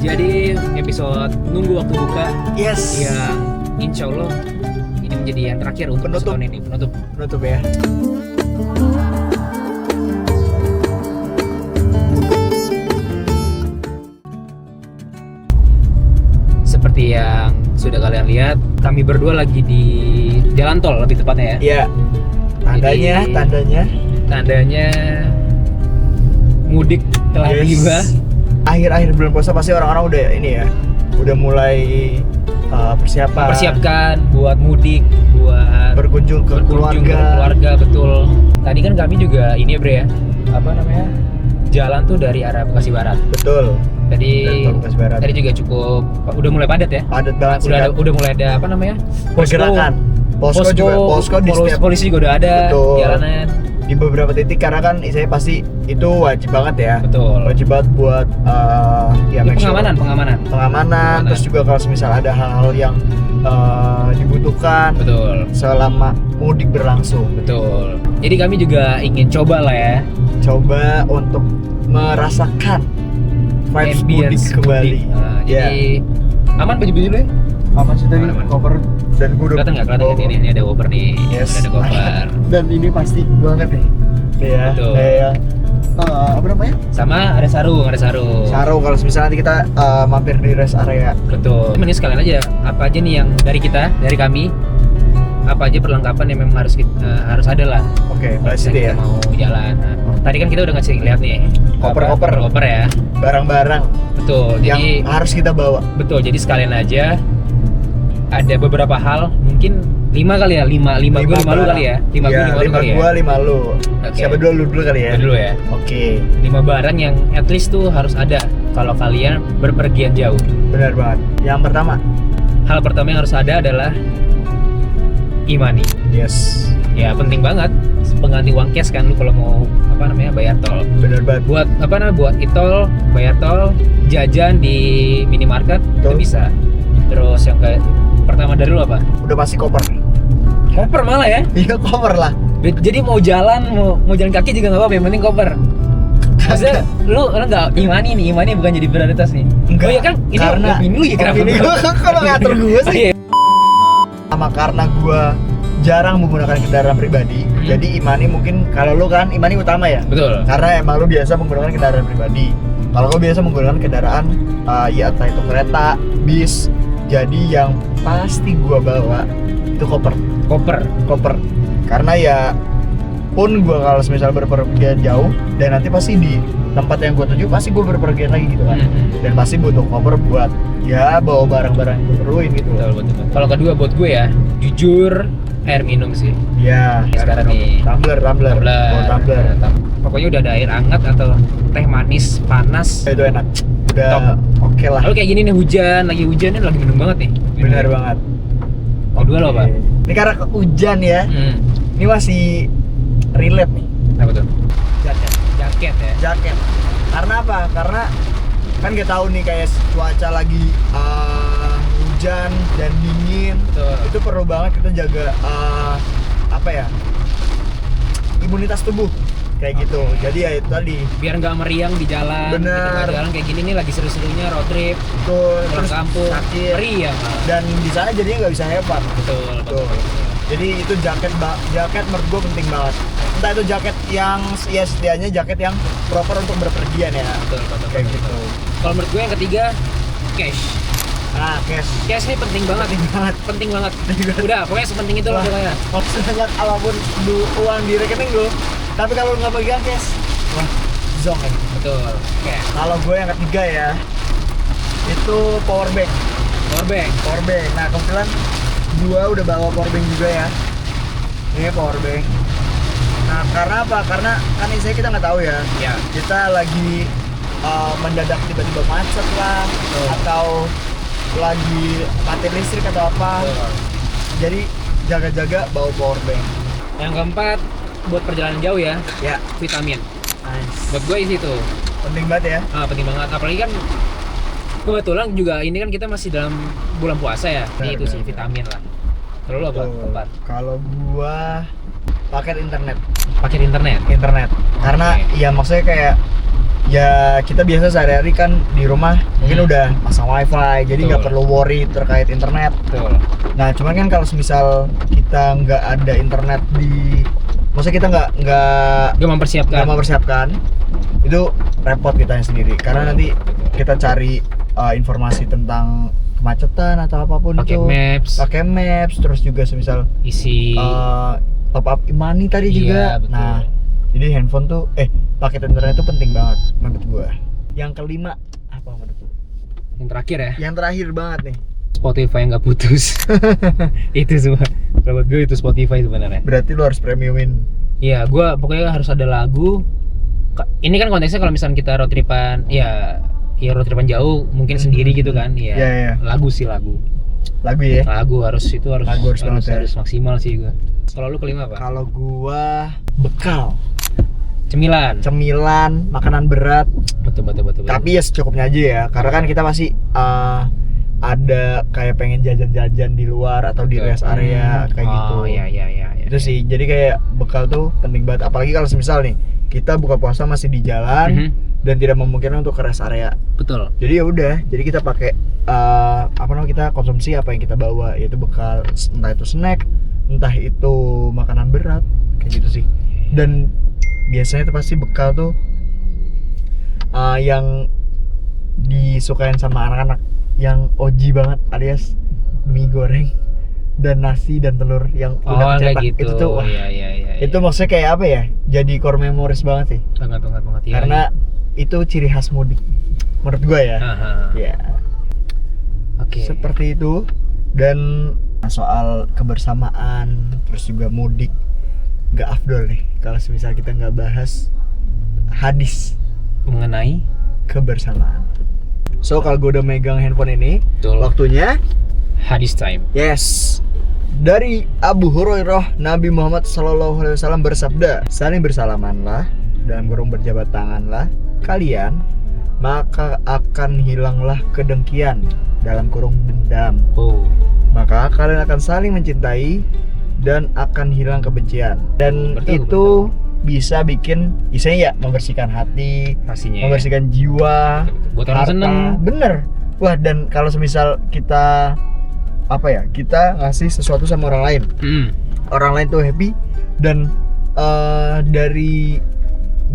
Jadi episode nunggu waktu buka Yes. yang insya Allah ini menjadi yang terakhir untuk Penutup. tahun ini, penutup. Penutup ya. Seperti yang sudah kalian lihat, kami berdua lagi di jalan tol lebih tepatnya ya. Iya. Jadi- Tandanya mudik telah tiba. Akhir-akhir bulan puasa pasti orang-orang udah ini ya, udah mulai persiapan. Mempersiapkan buat mudik, buat Berkunjung ke keluarga, betul. Tadi kan kami juga ini ya Bre ya, apa namanya, jalan tuh dari arah Bekasi Barat. Betul. Tadi Dari tol Bekasi Barat. tadi juga cukup, udah mulai padat ya. Padat banget sih. Udah mulai ada apa namanya, Pergerakan. Posko juga, posko di setiap polisi juga udah ada. Betul. Jalanan. di beberapa titik, karena kan saya pasti itu wajib banget ya. Betul. Wajib banget buat ya Ini make sure- pengamanan. terus juga kalau misal ada hal-hal yang dibutuhkan Betul. selama mudik berlangsung, Betul. Jadi kami juga ingin coba lah ya, coba untuk merasakan vibes mudik ambience kembali. mudik. Nah, Ya. Jadi aman baju-baju lu ya? Aman sih tadi Aman. cover, dan gue udah Kelihatan nggak? Ini ada koper nih. Yes. Ada koper. Dan ini pasti banget nih. Iya. Betul. Kayak apa namanya? Sama ada sarung. Sarung, kalau misalnya nanti kita mampir di rest area. Betul. Ini sekalian aja apa aja nih yang dari kami, apa aja perlengkapan yang memang harus ada lah. Oke, Kalau bahas misalnya itu ya. kita mau jalan. Nah, tadi kan kita udah ngasih lihat nih koper ya. Barang-barang Betul. yang Jadi harus kita bawa. betul. Jadi sekalian aja ada beberapa hal, mungkin 5 kali ya, 5 gue 5 lu kali ya. 5 gue 5 lu lima kali ya. gua, 5 lu. Oke. Siapa dulu? Lu dulu kali ya. Gue dulu ya. Oke, 5 barang yang at least tuh harus ada kalau kalian berpergian jauh. benar banget. Yang pertama, Hal pertama yang harus ada adalah e-money. yes, Ya penting banget, pengganti uang cash kan lu kalau mau apa namanya bayar tol. benar banget. Buat apa namanya, buat e-tol, bayar tol, jajan di minimarket itu Betul. bisa. Terus yang pertama dari lu apa? Udah pasti koper. Koper malah ya. Iya, koper lah. Jadi mau jalan kaki juga nggak apa-apa, yang penting koper. Maksudnya lu nggak imani bukan jadi prioritas nih. Enggak, Oh iya kan, ini karena opini lu ya kenapa? opini gua kalau ngatur gua sih. Iya. Sama karena gua jarang menggunakan kendaraan pribadi, jadi Imani mungkin, kalau lu kan Imani utama ya. Betul. Karena emang lu biasa menggunakan kendaraan pribadi. Kalau gua biasa menggunakan kendaraan ya entah itu kereta, bis. Jadi yang pasti gua bawa itu koper. Karena ya pun gua kalau misal berpergian jauh, dan nanti pasti di tempat yang gua tuju pasti gua berpergian lagi gitu kan. Dan pasti butuh koper buat ya bawa barang-barang yang gua perluin gitu. Betul. Kalau kedua buat gue ya, jujur air minum sih. Ya, Sekarang nih. tumbler. Bawa tumbler. Pokoknya udah ada air hangat atau teh manis panas. Itu enak. Udah Top. oke lah. Lalu kayak gini nih, lagi hujan nih, lagi minum banget nih. Benar banget. Kedua lo apa? Ini karena hujan ya. Ini masih relate nih. Apa tuh? Jaket ya. Jaket. Karena apa? Karena kan kita tahu nih kayak cuaca lagi hujan dan dingin. Betul. Itu perlu banget kita jaga apa ya? Imunitas tubuh kayak gitu. Jadi ya itu tadi. Biar nggak meriang di jalan. Bener. Di tengah jalan kayak gini nih lagi seru-serunya road trip, Betul. pulang Terus kampung. sakit. Meriang malah. Dan di sana jadinya nggak bisa hebat. Betul. Jadi itu jaket menurut gue penting banget. Entah itu jaket yang ya setidaknya jaket yang proper untuk berpergian ya. Betul. Kayak gitu. Kalau menurut gue yang ketiga, cash. Nah, cash. Cash ini penting banget. Penting banget. Udah, pokoknya sepenting itu lah Wah. pokoknya. Sebanyak apapun uang di rekening lo, tapi kalau lu nggak pegang cash, wah, zonk ya. Betul. Oke. Kalau gue yang ketiga ya, itu power bank. Power bank. Nah, kebetulan gue udah bawa power bank juga ya. Ini power bank. Nah, karena apa? Karena kan ini kita nggak tahu ya. Ya. Kita lagi mendadak tiba-tiba macet lah, atau lagi mati listrik atau apa. Betul. Jadi jaga-jaga bawa power bank. Yang keempat, buat perjalanan jauh ya, Ya, vitamin. nice. Buat gue isi itu. Penting banget ya. Penting banget. Apalagi kan kebetulan juga ini kan kita masih dalam bulan puasa ya. Ini itu sih vitamin lah. Kalau lo apa? Betul. Keempat. Kalau gua paket internet. Paket internet. Karena Oke. ya maksudnya kayak ya kita biasa sehari-hari kan di rumah mungkin udah pasang wifi, jadi nggak Betul. perlu worry terkait internet. Betul. Nah cuman kan kalau misal kita nggak ada internet maksudnya kita Gak mempersiapkan. nggak mempersiapkan, itu repot kitanya sendiri karena nanti kita cari informasi tentang kemacetan atau apapun Pakai itu maps, terus juga semisal isi. top up money tadi Iya, juga. betul. Nah jadi handphone tuh paket internet itu penting banget menurut gua. Yang kelima apa menurut lu? Yang terakhir ya, Yang terakhir banget nih, Spotify yang nggak putus. Itu semua. Menurut gue itu Spotify sebenarnya. berarti lu harus premiumin. Iya, gue pokoknya harus ada lagu. Ini kan konteksnya kalau misalnya kita road tripan, ya road tripan jauh, mungkin sendiri gitu kan. Ya, Iya. lagu sih lagu. Lagu ya. Lagu harus Lagu harus banget ya. harus maksimal sih gue. Kalau lu kelima apa? Kalau gua bekal, Cemilan. cemilan, makanan berat. Betul. Tapi ya secukupnya aja ya, karena kan kita masih ada kayak pengen jajan-jajan di luar atau di rest area kayak gitu. Oh iya. Itu sih, jadi kayak bekal tuh penting banget. Apalagi kalau semisal nih kita buka puasa masih di jalan dan tidak memungkinkan untuk ke rest area. Betul. Jadi ya udah, jadi kita pakai kita konsumsi apa yang kita bawa, yaitu bekal, entah itu snack, entah itu makanan berat kayak gitu sih. Dan biasanya itu pasti bekal tuh yang disukain sama anak-anak yang OG banget, alias mie goreng dan nasi dan telur yang udah kayak kecetak. gitu. Itu tuh wah, Iya. itu maksudnya kayak apa ya, jadi core memories banget sih, banget. Iya. karena itu ciri khas mudik menurut gua ya. Ya Oke. seperti itu. Dan soal kebersamaan terus juga mudik, nggak afdol nih kalau misal kita nggak bahas hadis Mengenai kebersamaan. So kalau gue udah megang handphone ini, betul. waktunya Hadis time. yes, dari Abu Hurairah, Nabi Muhammad SAW bersabda, saling bersalamanlah, dalam kurung berjabat tanganlah kalian, maka akan hilanglah kedengkian, dalam kurung dendam, Oh. maka kalian akan saling mencintai dan akan hilang kebencian. Dan Betul, itu bisa bikin istilahnya ya membersihkan hati, Pastinya. membersihkan jiwa, Buat orang harta. seneng. Bener. Wah, dan kalau semisal kita kita ngasih sesuatu sama orang lain, orang lain tuh happy, dan dari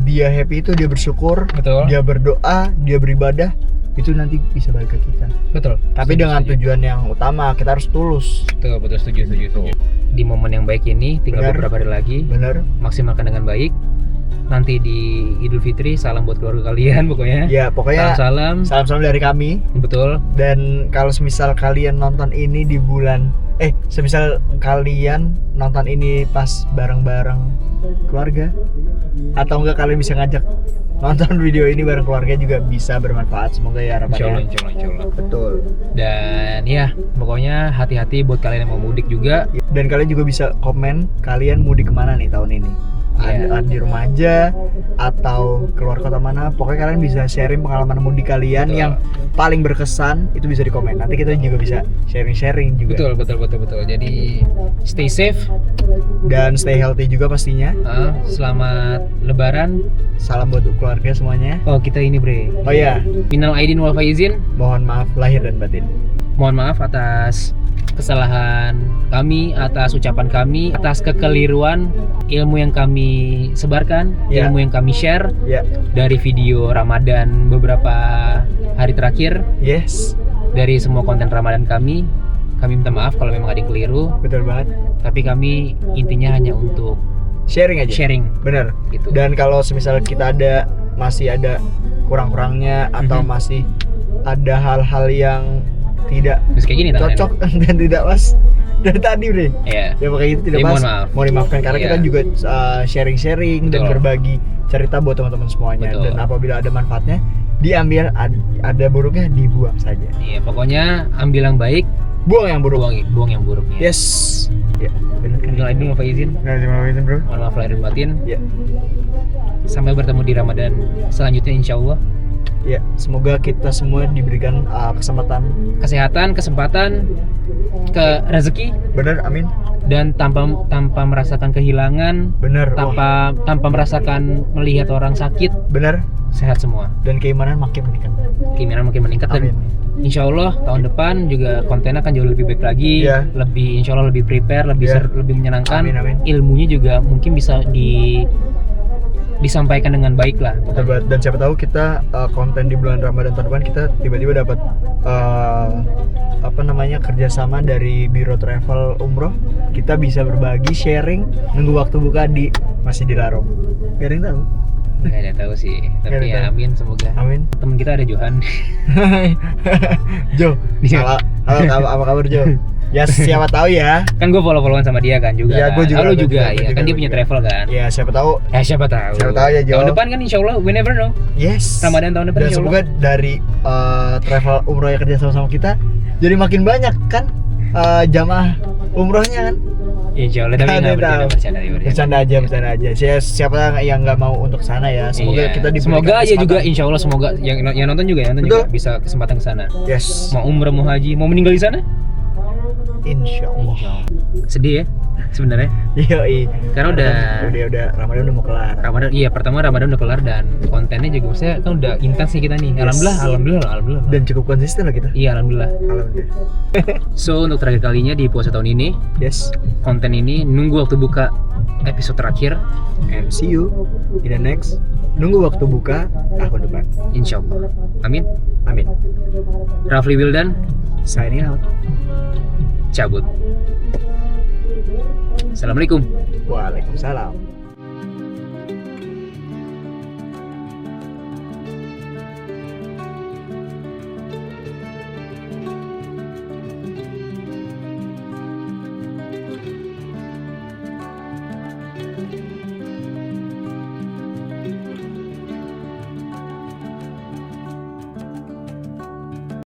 dia happy itu dia bersyukur, Betul. dia berdoa, dia beribadah, itu nanti bisa balik ke kita. Betul. Tapi dengan tujuan yang utama, kita harus tulus. Betul, setuju. Di momen yang baik ini tinggal Benar. beberapa hari lagi, Bener. maksimalkan dengan baik. Nanti di Idul Fitri salam buat keluarga kalian pokoknya. Ya pokoknya Salam. salam-salam dari kami. Betul. Dan kalau semisal kalian nonton ini di bulan semisal kalian nonton ini pas bareng-bareng keluarga, atau enggak kalian bisa ngajak nonton video ini bareng keluarga juga bisa bermanfaat, semoga ya harapannya. Insyaallah. Betul. Dan ya, pokoknya hati-hati buat kalian yang mau mudik juga. Dan kalian juga bisa komen kalian mudik kemana nih tahun ini. Ada di rumah aja atau keluar kota mana, pokoknya kalian bisa sharing pengalaman mudik kalian Betul. yang paling berkesan, itu bisa di komen. Nanti kita juga bisa sharing juga. Betul. Jadi stay safe. Dan stay healthy juga pastinya. Selamat Lebaran. Salam buat keluarga semuanya. Oh, kita ini bre. Oh ya, Minal aidin wal faizin. mohon maaf lahir dan batin. Mohon maaf atas kesalahan kami, atas ucapan kami, atas kekeliruan ilmu yang kami sebarkan, Ya. ilmu yang kami share Ya, dari video Ramadan beberapa hari terakhir, yes, dari semua konten Ramadan kami. Kami minta maaf kalau memang ada yang keliru, betul banget. tapi kami intinya hanya untuk Sharing aja. sharing Bener. gitu. Dan kalau semisal kita masih ada kurang-kurangnya atau masih ada hal-hal yang tidak Terus kayak gini tangannya. cocok dan tidak pas dari tadi bre, Iya. ya makanya itu tidak Jadi pas, mohon maaf. mau dimaafkan karena Iya. kita juga sharing-sharing dan Betul. berbagi cerita buat teman-teman semuanya. Betul. Dan apabila ada manfaatnya diambil, ada buruknya dibuang saja. Iya, pokoknya ambil yang baik, Buang yang buruk. buang yang buruknya. Yes. Ya, benar kan? Minal aidin wal faizin. Terima kasih bro. Mohon maaf lahir dan batin. Ya. Sampai bertemu di Ramadan selanjutnya insyaallah. Ya, semoga kita semua diberikan kesehatan, kesempatan, rezeki, bener, amin. dan tanpa merasakan kehilangan, Bener, tanpa merasakan melihat orang sakit, bener. sehat semua. Dan keimanan makin meningkat. Keinginan makin meningkat dan Amin. insya Allah tahun depan juga kontennya akan jauh lebih baik lagi, Iya. lebih insya Allah lebih prepare, Iya. lebih menyenangkan. Amin, amin. Ilmunya juga mungkin bisa disampaikan dengan baik lah. Betul banget. Dan siapa tahu kita konten di bulan Ramadan tahun depan kita tiba-tiba dapat kerjasama dari Biro Travel Umroh. Kita bisa berbagi sharing nunggu waktu buka masih di Larong. Gak ada yang tahu. Nggak ada tahu sih, Nggak tapi ada ya tahu. amin semoga. Amin. Temen kita ada Johan. Jo, Iya. halo, apa kabar Jo? Ya siapa tahu ya. Kan gue follow-followan sama dia kan juga. Iya, kan. gua juga, Halo gua juga, juga, ya gua kan dia juga. punya travel kan. Ya siapa tahu. Ya siapa tahu. Siapa tahu ya, Jo. Tahun depan kan insya Allah we never know. Yes. Ramadan tahun depan Dan insya Allah. semoga dari travel umroh yang kerja sama kita jadi makin banyak kan jamaah umrohnya kan. Insya Allah, tapi nggak bercanda. Bercanda aja. Siapa yang nggak mau untuk sana ya. Semoga Iya. kita diberikan Semoga aja kesempatan. juga insya Allah semoga yang nonton juga Betul. bisa kesempatan ke sana. Yes. Mau umrah, mau haji, mau meninggal di sana? Insya Allah. Sedih ya sebenarnya. Yoi. Karena udah Ramadan udah mau kelar. Ramadan, iya pertama Ramadan udah kelar dan kontennya juga maksudnya kan udah intens nih kita nih. Yes. Alhamdulillah. Dan cukup konsisten lah kita. Iya alhamdulillah. Alhamdulillah. So untuk terakhir kalinya di puasa tahun ini, Yes. konten ini nunggu waktu buka episode terakhir. And see you in the next. Nunggu waktu buka tahun depan. Insya Allah. Amin. Amin. Rafli Wildan Signing out. cabut. Assalamualaikum. Waalaikumsalam.